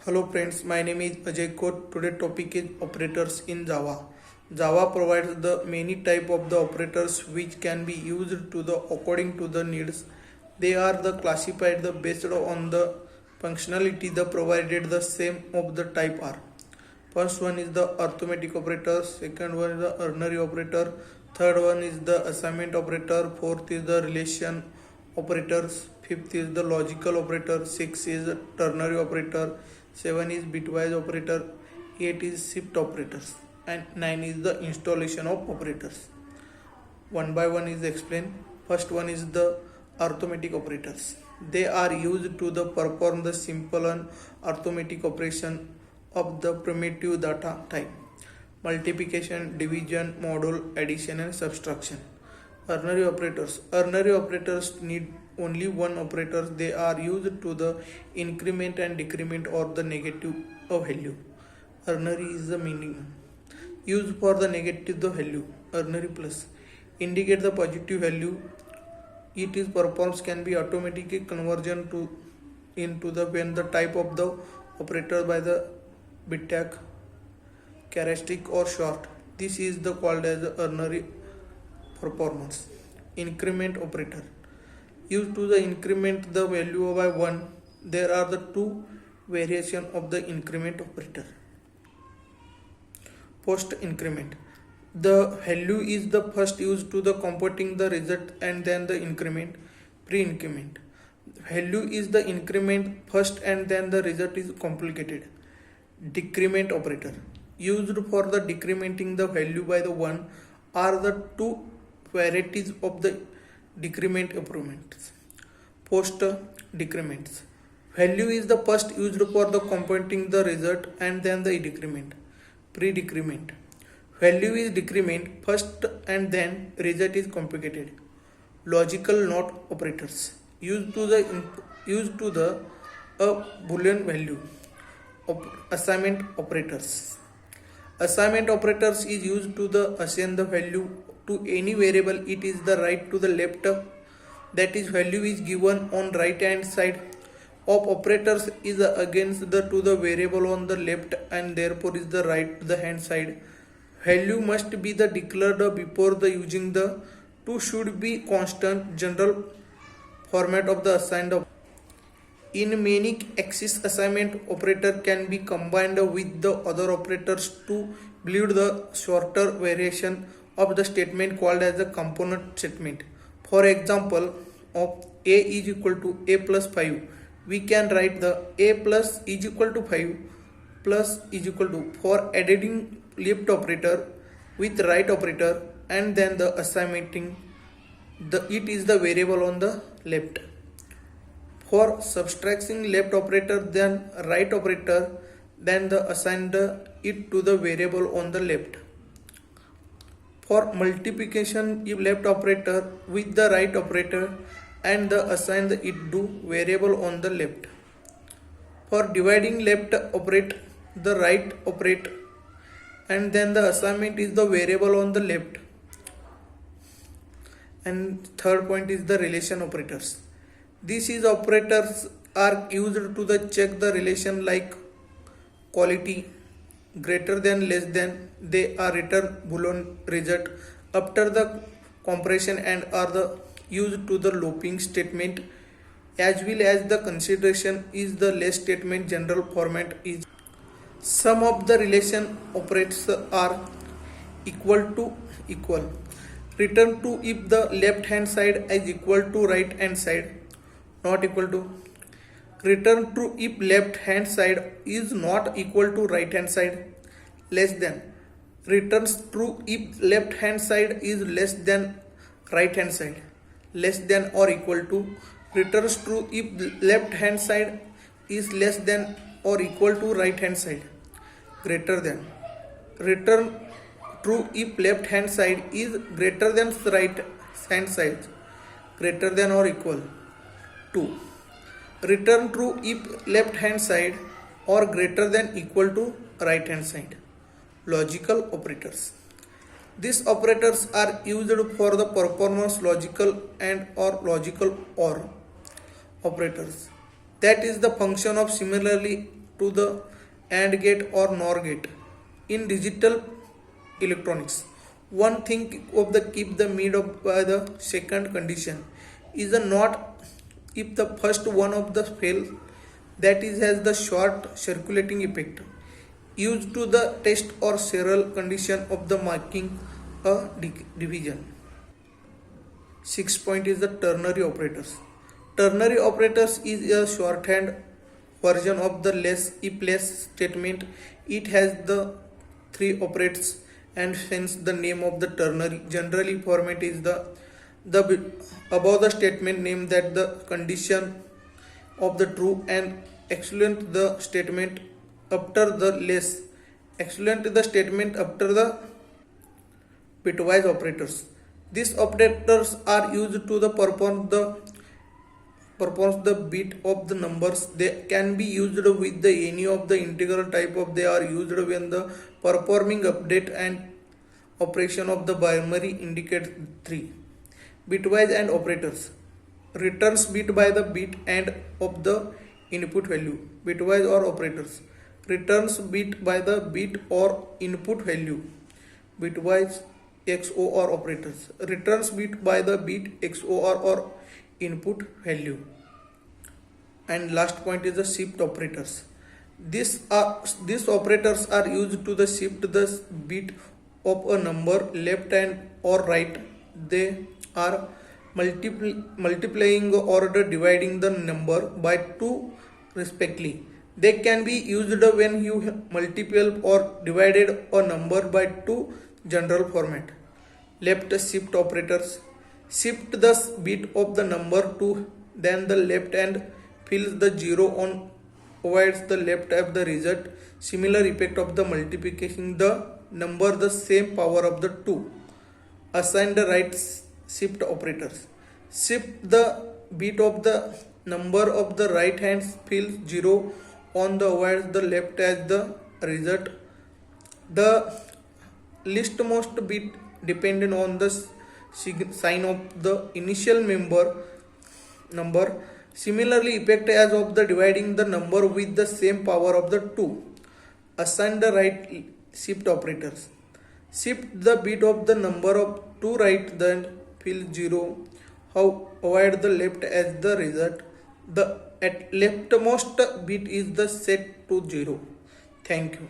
Hello friends, my name is Ajay Kot. Today topic is operators in Java. Java provides the many type of the operators which can be used to the according to the needs. They are the classified the based on the functionality the provided the same of the type are. First one is the arithmetic operator, second one is the ternary operator, third one is the assignment operator, fourth is the relation operators, fifth is the logical operator, sixth is ternary operator, seven is bitwise operator, eight is shift operators, and nine is the installation of operators. One by one is explained. First one is the arithmetic operators. They are used to the perform the simple and arithmetic operation of the primitive data type: multiplication, division, module, addition, and subtraction. Ternary operators. Ternary operators need only one operator. They are used to the increment and decrement or the negative of value. Ternary is the meaning. Used for the negative the value. Ternary plus indicate the positive value. It is performs can be automatically conversion to into the when the type of the operator by the bit tag characteristic or short. This is the called as the ternary performance. Increment operator used to the increment the value by 1. There are the two variation of the increment operator. Post increment, the value is the first used to the computing the result and then the increment. Pre increment, value is the increment first and then the result is complicated. Decrement operator used for the decrementing the value by the 1 are the two varieties of the decrement improvements. Post decrements, value is the first used for the computing the result and then the decrement. Pre decrement, value is decrement first and then result is complicated. Logical not operators used to the boolean value. Assignment operators, assignment operators is used to the assign the value to any variable. It is the right to the left, that is value is given on right hand side of operators is against the to the variable on the left and therefore is the right to the hand side. Value must be the declared before the using the two should be constant. General format of the assigned in many axis, assignment operator can be combined with the other operators to build the shorter variation of the statement called as a component statement. For example, of a is equal to a plus 5, we can write the a plus is equal to 5 plus is equal to for adding left operator with right operator and then the assignmenting the it is the variable on the left. For subtracting left operator then right operator, then the assign it to the variable on the left. For multiplication, if left operator with the right operator and the assign the it to variable on the left. For dividing left operate the right operate and then the assignment is the variable on the left. And third point is the relation operators. These operators are used to the check the relation like quality, greater than, less than. They are return boolean result after the compression and are the used to the looping statement as well as the consideration is the less statement. General format is some of the relation operators are equal to equal. Return to if the left hand side is equal to right hand side. Not equal to, return true if left hand side is not equal to right hand side. Less than, returns true if left hand side is less than right hand side. Less than or equal to, returns true if left hand side is less than or equal to right hand side. Greater than, return true if left hand side is greater than right hand side. Greater than or equal to, return true if left hand side or greater than equal to right hand side. Logical operators, these operators are used for the performance logical and or logical or operators, that is the function of similarly to the AND gate or NOR gate. In digital electronics, one thing of the keep the mid of by the second condition is a not if the first one of the fail, that is has the short circulating effect used to the test or serial condition of the marking a division. 6 point is the ternary operators. Ternary operators is a shorthand version of the less if less statement. It has the three operates and hence the name of the ternary. Generally format is the above the statement name that the condition of the true and excellent the statement after the less, excellent the statement after the bitwise operators. These operators are used to the perform the bit of the numbers. They can be used with the any of the integral type of. They are used when the performing update and operation of the binary indicate 3. Bitwise and operators returns bit by the bit and of the input value. Bitwise or operators returns bit by the bit or input value. Bitwise XOR operators returns bit by the bit XOR or input value. And last point is the shift operators. These operators are used to the shift the bit of a number left and or right. They are multiplying or dividing the number by 2 respectively. They can be used when you multiply or divided a number by 2. General format. Left shift operators shift the bit of the number to then the left and fills the 0 on avoids the left of the result. Similar effect of the multiplication the number the same power of the 2. Assign the right shift operators shift the bit of the number of the right hand fills 0 on the avoids the left as the result. The leastmost bit dependent on the sign of the initial number. Similarly effect as of the dividing the number with the same power of the 2. Assign the right shift operators shift the bit of the number of 2 right then fill 0 how avoid the left as the result. The at leftmost bit is the set to 0. Thank you.